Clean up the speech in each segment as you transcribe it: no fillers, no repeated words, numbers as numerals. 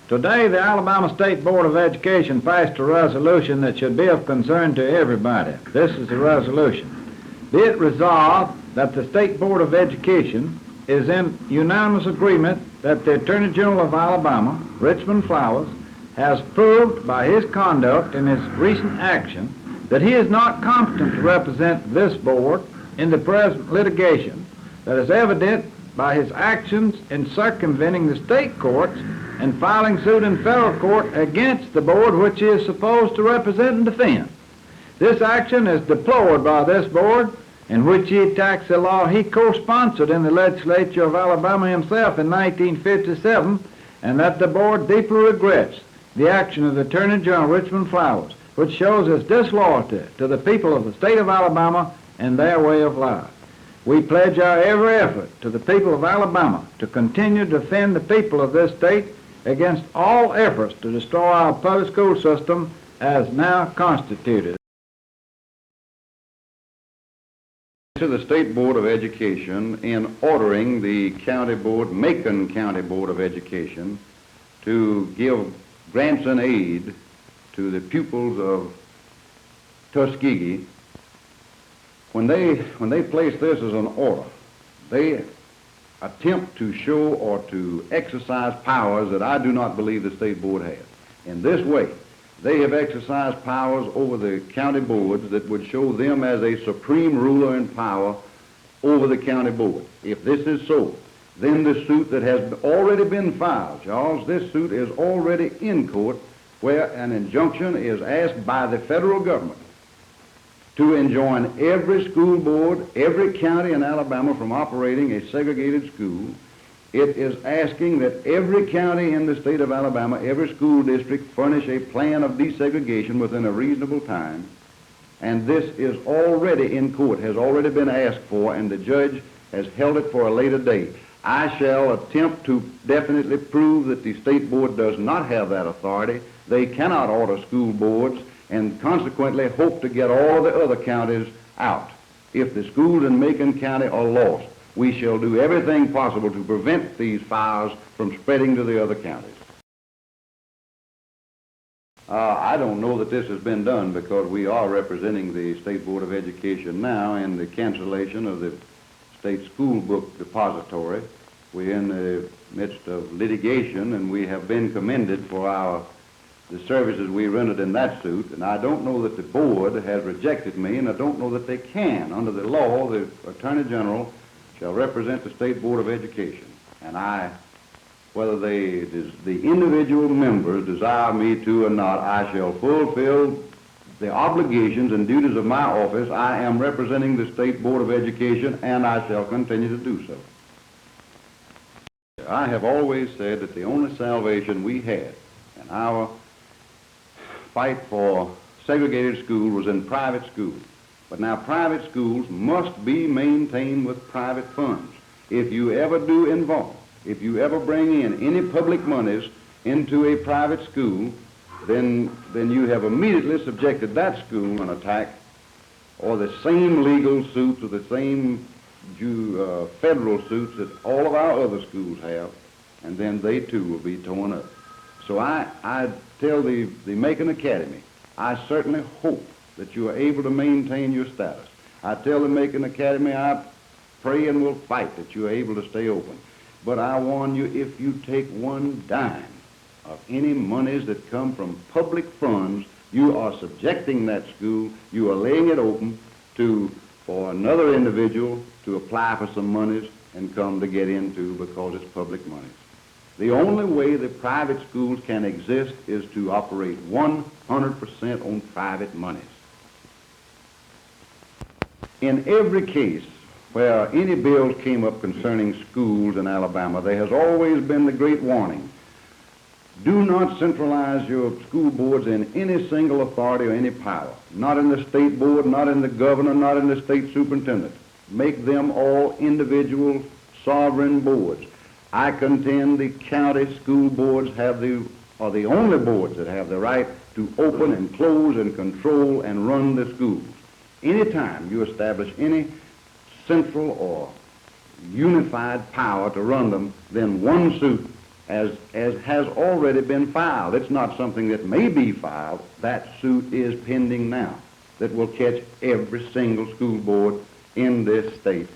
Today, the Alabama State Board of Education passed a resolution that should be of concern to everybody. This is the resolution. Be it resolved that the State Board of Education is in unanimous agreement that the Attorney General of Alabama, Richmond Flowers, has proved by his conduct in his recent action that he is not competent to represent this board in the present litigation that is evident by his actions in circumventing the state courts and filing suit in federal court against the board which he is supposed to represent and defend. This action is deplored by this board, in which he attacks the law he co-sponsored in the legislature of Alabama himself in 1957, and that the board deeply regrets the action of the Attorney General Richmond Flowers, which shows his disloyalty to the people of the state of Alabama and their way of life. We pledge our every effort to the people of Alabama to continue to defend the people of this state against all efforts to destroy our public school system as now constituted. To the State Board of Education in ordering the County Board, Macon County Board of Education, to give grants and aid to the pupils of Tuskegee. When they place this as an order, they attempt to show or to exercise powers that I do not believe the State Board has. In this way, they have exercised powers over the county boards that would show them as a supreme ruler in power over the county board. If this is so, then the suit that has already been filed, Charles, this suit is already in court where an injunction is asked by the federal government to enjoin every school board, every county in Alabama from operating a segregated school. It is asking that every county in the state of Alabama, every school district, furnish a plan of desegregation within a reasonable time. And this is already in court, has already been asked for, and the judge has held it for a later date. I shall attempt to definitely prove that the state board does not have that authority. They cannot order school boards, and consequently hope to get all the other counties out. If the schools in Macon County are lost, we shall do everything possible to prevent these fires from spreading to the other counties. I don't know that this has been done because we are representing the State Board of Education now in the cancellation of the State School Book Depository. We're in the midst of litigation, and we have been commended for the services we rendered in that suit, and I don't know that the board has rejected me, and I don't know that they can. Under the law, the Attorney General shall represent the State Board of Education, and whether the individual members desire me to or not, I shall fulfill the obligations and duties of my office. I am representing the State Board of Education, and I shall continue to do so. I have always said that the only salvation we had in our fight for segregated school was in private schools. But now private schools must be maintained with private funds. If you ever bring in any public monies into a private school, then you have immediately subjected that school an attack, or the same legal suits or the same federal suits that all of our other schools have, and then they too will be torn up. So I tell the Macon Academy, I certainly hope that you are able to maintain your status. I tell the Macon Academy, I pray and will fight that you are able to stay open. But I warn you, if you take one dime of any monies that come from public funds, you are subjecting that school, you are laying it open for another individual to apply for some monies and come to get into because it's public monies. The only way the private schools can exist is to operate 100% on private monies. In every case where any bills came up concerning schools in Alabama, there has always been the great warning. Do not centralize your school boards in any single authority or any power. Not in the state board, not in the governor, not in the state superintendent. Make them all individual sovereign boards. I contend the county school boards are the only boards that have the right to open and close and control and run the schools. Anytime you establish any central or unified power to run them, then one suit as has already been filed. It's not something that may be filed. That suit is pending now that will catch every single school board in this state.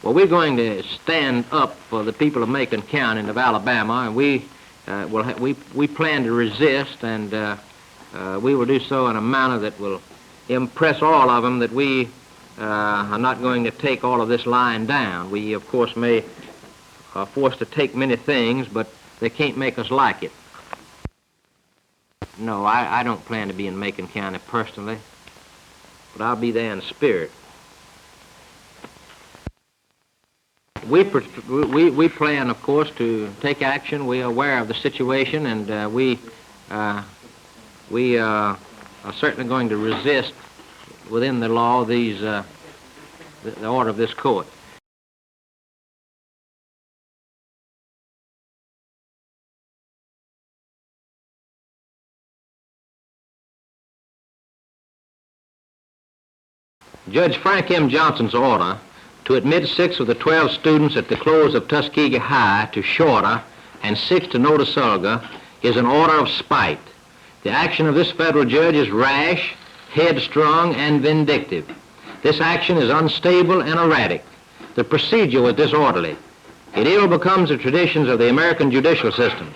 Well, we're going to stand up for the people of Macon County and of Alabama, and we plan to resist, and we will do so in a manner that will impress all of them that we are not going to take all of this lying down. We, of course, may are forced to take many things, but they can't make us like it. No, I don't plan to be in Macon County personally, but I'll be there in spirit. We plan, of course, to take action. We are aware of the situation, and we are certainly going to resist within the law these the order of this court. Judge Frank M. Johnson's order to admit 6 of the 12 students at the close of Tuskegee High to Shorter and 6 to Notasulga is an order of spite. The action of this federal judge is rash, headstrong, and vindictive. This action is unstable and erratic. The procedure was disorderly. It ill becomes the traditions of the American judicial system.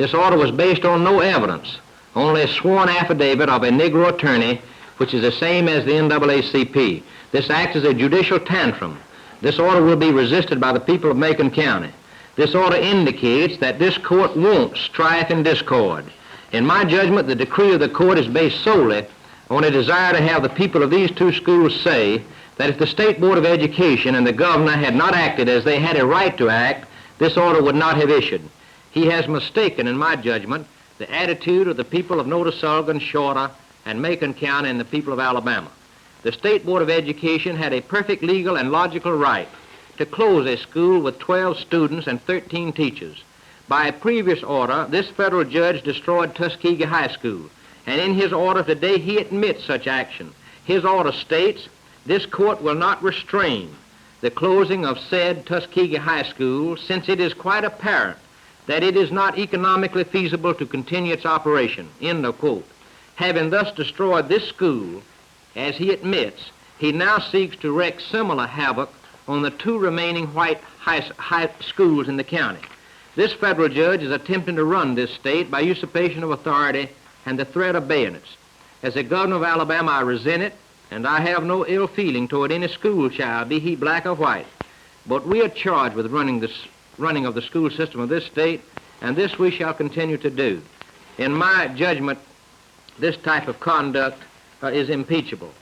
This order was based on no evidence, only a sworn affidavit of a Negro attorney, which is the same as the NAACP. This acts as a judicial tantrum. This order will be resisted by the people of Macon County. This order indicates that this court wants strife and discord. In my judgment, the decree of the court is based solely on a desire to have the people of these two schools say that if the State Board of Education and the governor had not acted as they had a right to act, this order would not have issued. He has mistaken, in my judgment, the attitude of the people of Notasulga, Shorter, and Macon County and the people of Alabama. The State Board of Education had a perfect legal and logical right to close a school with 12 students and 13 teachers. By a previous order, this federal judge destroyed Tuskegee High School, and in his order today he admits such action. His order states, "This court will not restrain the closing of said Tuskegee High School, since it is quite apparent that it is not economically feasible to continue its operation." End of quote. Having thus destroyed this school, as he admits, he now seeks to wreak similar havoc on the two remaining white high schools in the county. This federal judge is attempting to run this state by usurpation of authority and the threat of bayonets. As the governor of Alabama, I resent it, and I have no ill feeling toward any school child, be he black or white. But we are charged with running of the school system of this state, and this we shall continue to do. In my judgment, this type of conduct is impeachable.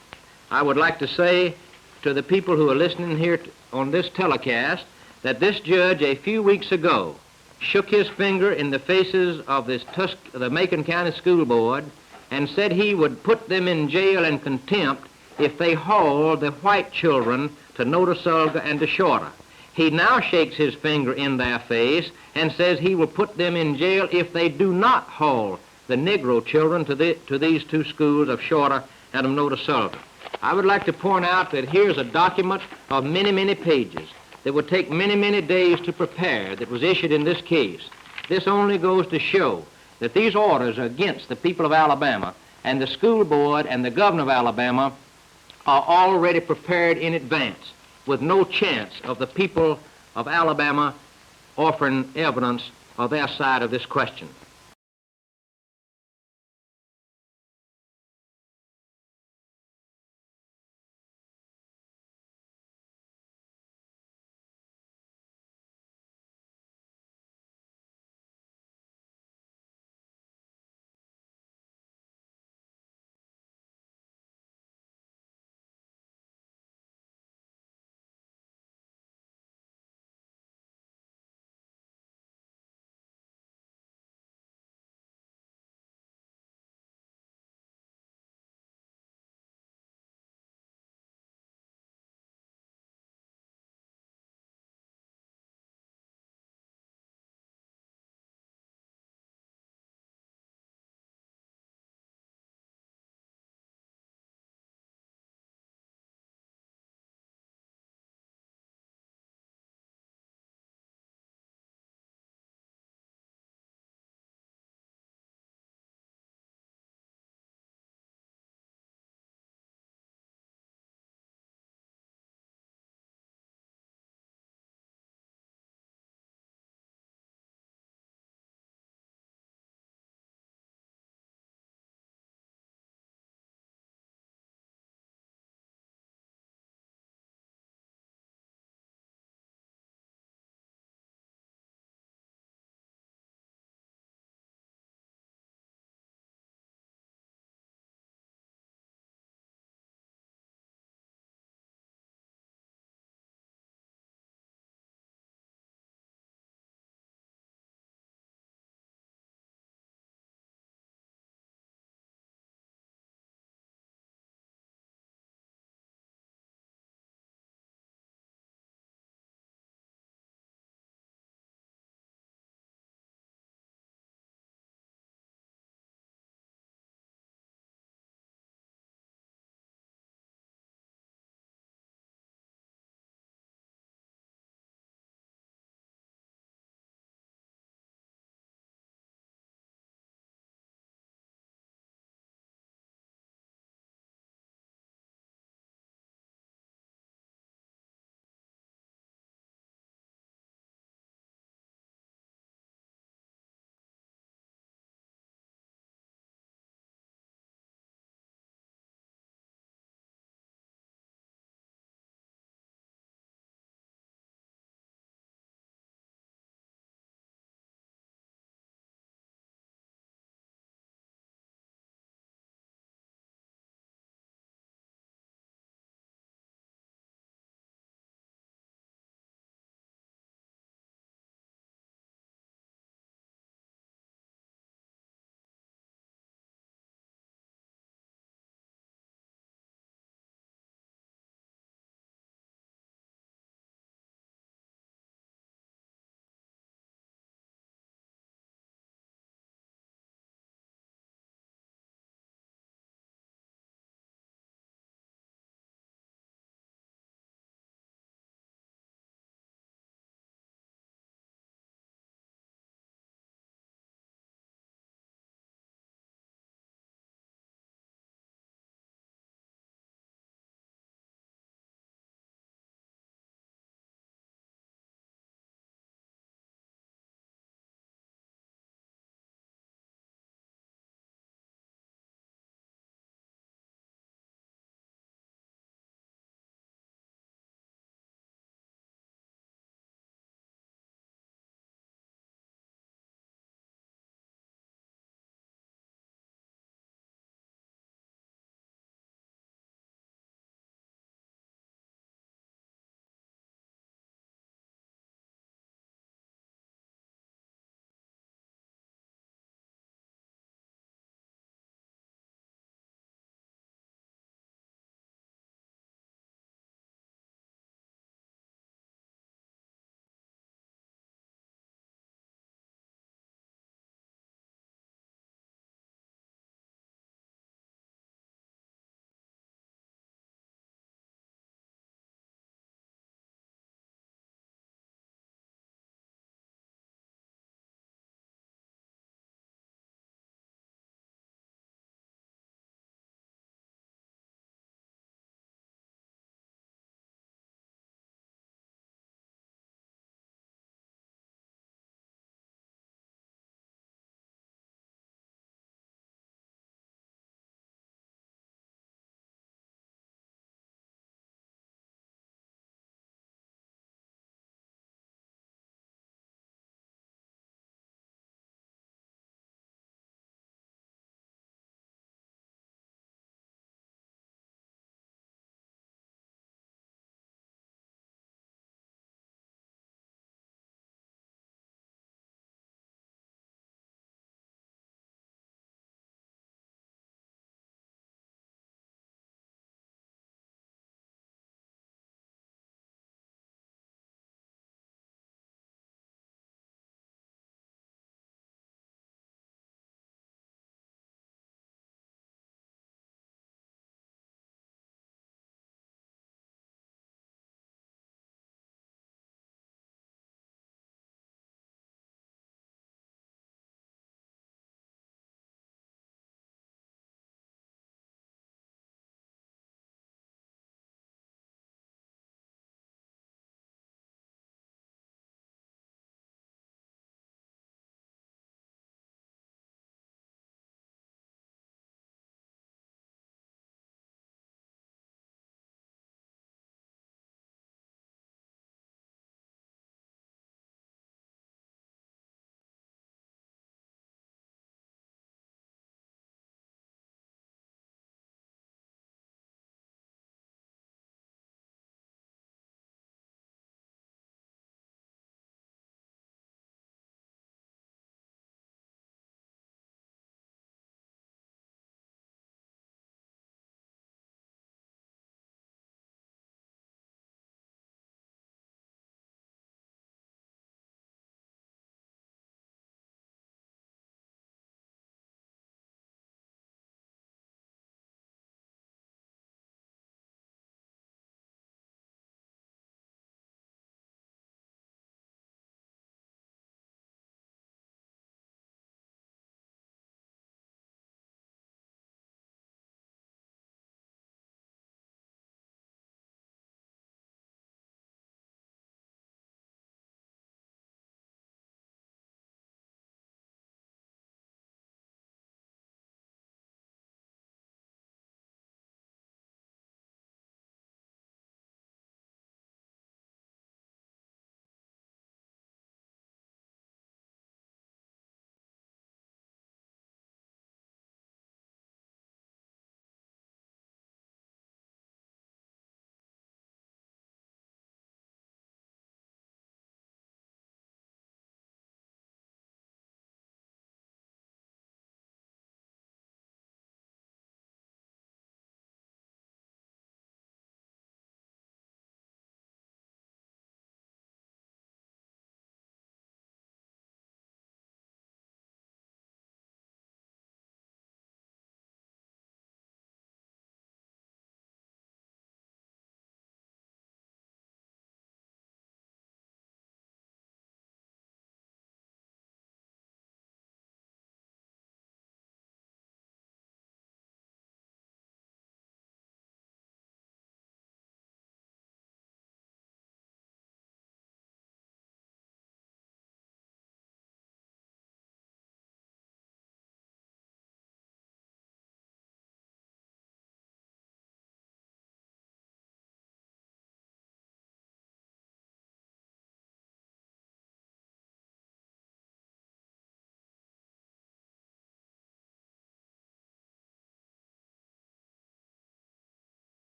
I would like to say to the people who are listening here on this telecast that this judge a few weeks ago shook his finger in the faces of the Macon County School Board and said he would put them in jail and contempt if they hauled the white children to Notasulga and to Shorter. He now shakes his finger in their face and says he will put them in jail if they do not haul the Negro children to these two schools of Shorter and of Notasulga. I would like to point out that here's a document of many, many pages that would take many, many days to prepare that was issued in this case. This only goes to show that these orders are against the people of Alabama, and the school board and the governor of Alabama are already prepared in advance with no chance of the people of Alabama offering evidence of their side of this question.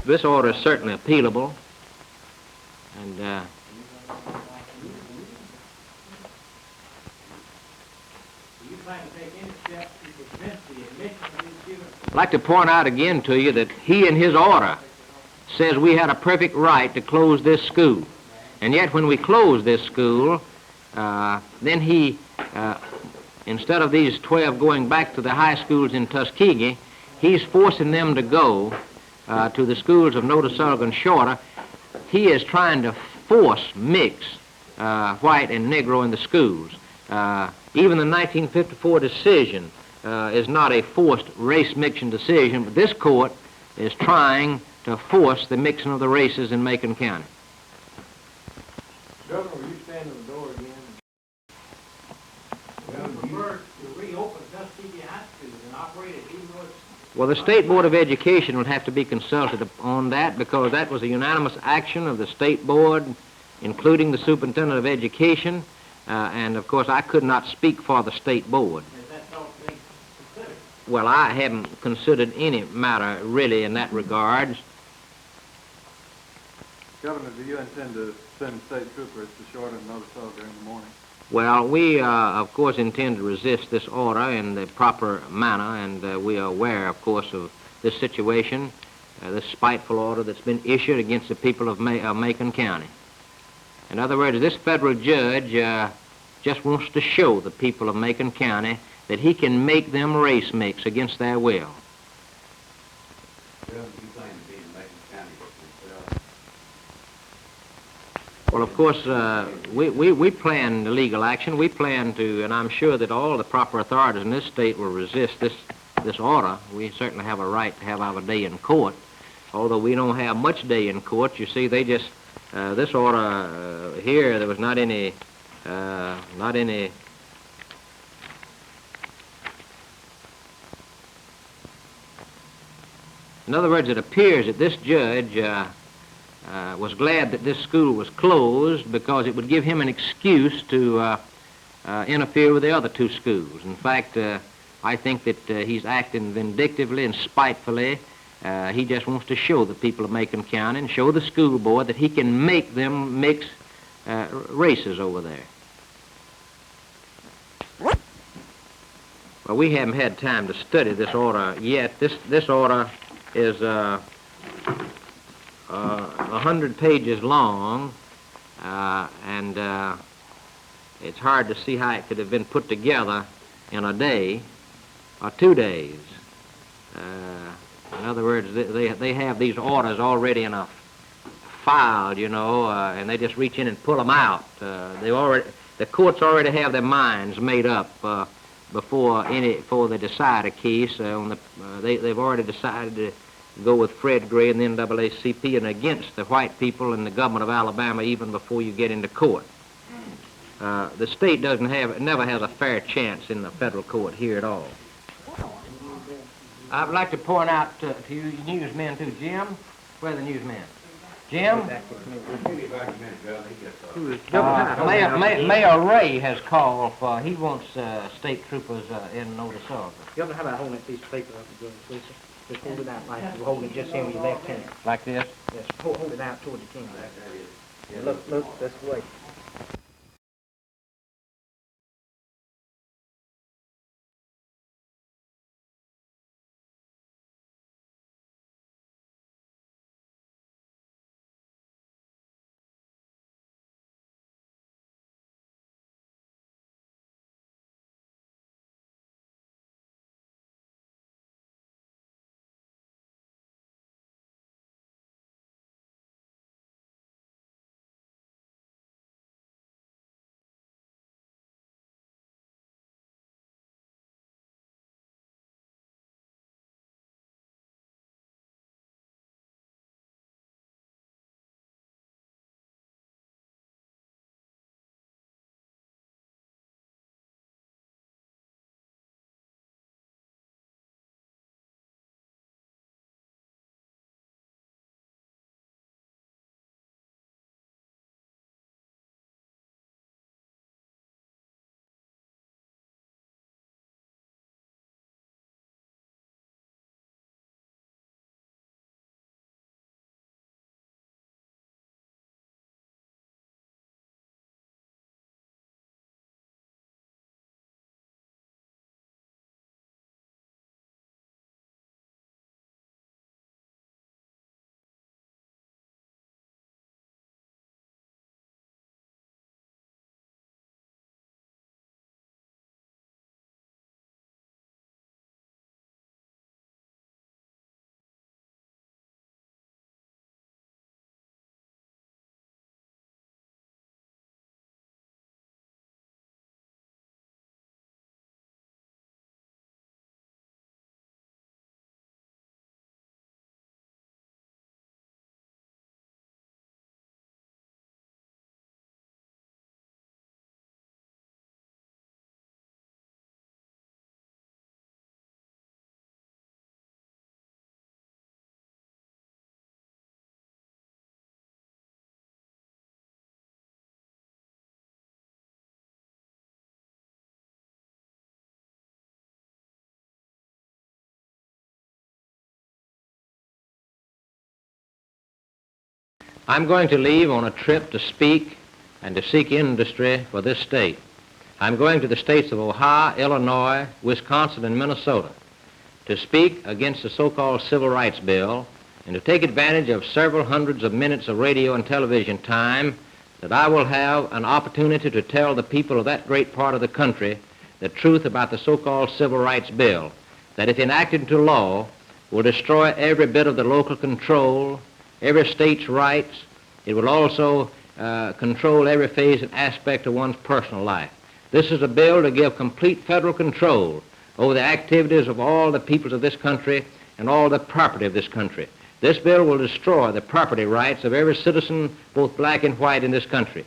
This order is certainly appealable, and I'd like to point out again to you that he in his order says we had a perfect right to close this school. And yet when we close this school, then he, instead of these 12 going back to the high schools in Tuskegee, he's forcing them to go to the schools of Notasulga and Shorter. He is trying to force mix white and Negro in the schools. Even the 1954 decision is not a forced race mixing decision, but this court is trying to force the mixing of the races in Macon County. Governor, will you stand in the door again? Well, the State Board of Education would have to be consulted on that because that was a unanimous action of the State Board, including the Superintendent of Education, and of course I could not speak for the State Board. Well, I haven't considered any matter really in that regard. Governor, do you intend to send state troopers to Shorter and Notasulga in the morning? Well, we, of course, intend to resist this order in the proper manner, and we are aware, of course, of this situation, this spiteful order that's been issued against the people of Macon County. In other words, this federal judge just wants to show the people of Macon County that he can make them race mix against their will. Well, of course, we plan the legal action. We plan to, and I'm sure that all the proper authorities in this state will resist this order. We certainly have a right to have our day in court, although we don't have much day in court. You see, they just, this order here, there was not any. In other words, it appears that this judge was glad that this school was closed because it would give him an excuse to interfere with the other two schools. In fact, I think that he's acting vindictively and spitefully. He just wants to show the people of Macon County and show the school board that he can make them mix races over there. Well, we haven't had time to study this order yet. This order is 100 pages long, and it's hard to see how it could have been put together in a day or 2 days. In other words, they have these orders already in a file, you know, and they just reach in and pull them out. The courts already have their minds made up before they decide a case. They've already decided to go with Fred Gray and the NAACP and against the white people and the government of Alabama even before you get into court. The state never has a fair chance in the federal court here at all. I'd like to point out to you newsmen too, Jim. Where are the newsmen? Jim? Mayor Ray has called for, he wants state troopers in Notasulga. Governor, how about holding that piece of paper up again, please, sir? Just hold it out like you're holding it just here with your left hand. Like this? Yes, hold it out toward the camera. Yeah, look this way. I'm going to leave on a trip to speak and to seek industry for this state. I'm going to the states of Ohio, Illinois, Wisconsin, and Minnesota to speak against the so-called Civil Rights Bill and to take advantage of several hundreds of minutes of radio and television time that I will have an opportunity to tell the people of that great part of the country the truth about the so-called Civil Rights Bill, that if enacted into law will destroy every bit of the local control, every state's rights. It will also control every phase and aspect of one's personal life. This is a bill to give complete federal control over the activities of all the peoples of this country and all the property of this country. This bill will destroy the property rights of every citizen, both black and white, in this country.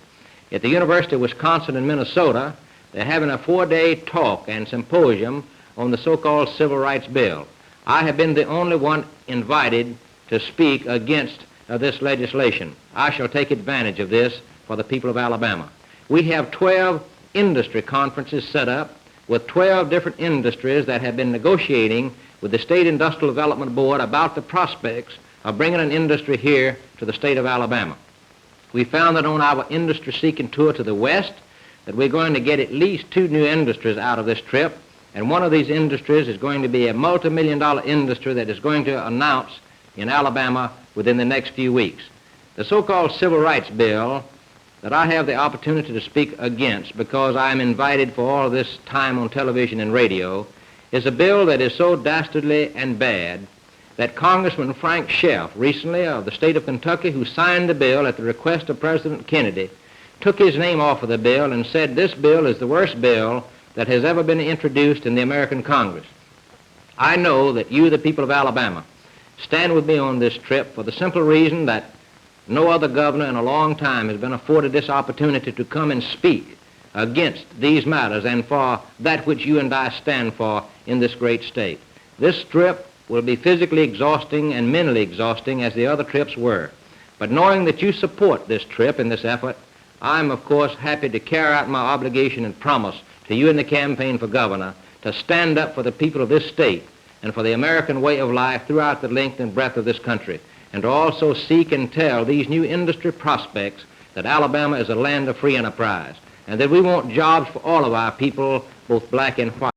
At the University of Wisconsin and Minnesota, they're having a 4-day talk and symposium on the so-called Civil Rights Bill. I have been the only one invited to speak against this legislation. I shall take advantage of this for the people of Alabama. We have 12 industry conferences set up with 12 different industries that have been negotiating with the State Industrial Development Board about the prospects of bringing an industry here to the state of Alabama. We found that on our industry-seeking tour to the west that we're going to get at least 2 new industries out of this trip, and one of these industries is going to be a multi-million-dollar industry that is going to announce in Alabama within the next few weeks. The so-called Civil Rights Bill that I have the opportunity to speak against because I'm invited for all this time on television and radio is a bill that is so dastardly and bad that Congressman Frank Sheff, recently of the state of Kentucky, who signed the bill at the request of President Kennedy, took his name off of the bill and said this bill is the worst bill that has ever been introduced in the American Congress. I know that you, the people of Alabama, stand with me on this trip for the simple reason that no other governor in a long time has been afforded this opportunity to come and speak against these matters and for that which you and I stand for in this great state. This trip will be physically exhausting and mentally exhausting as the other trips were. But knowing that you support this trip and this effort, I'm, of course, happy to carry out my obligation and promise to you in the campaign for governor to stand up for the people of this state and for the American way of life throughout the length and breadth of this country, and to also seek and tell these new industry prospects that Alabama is a land of free enterprise, and that we want jobs for all of our people, both black and white.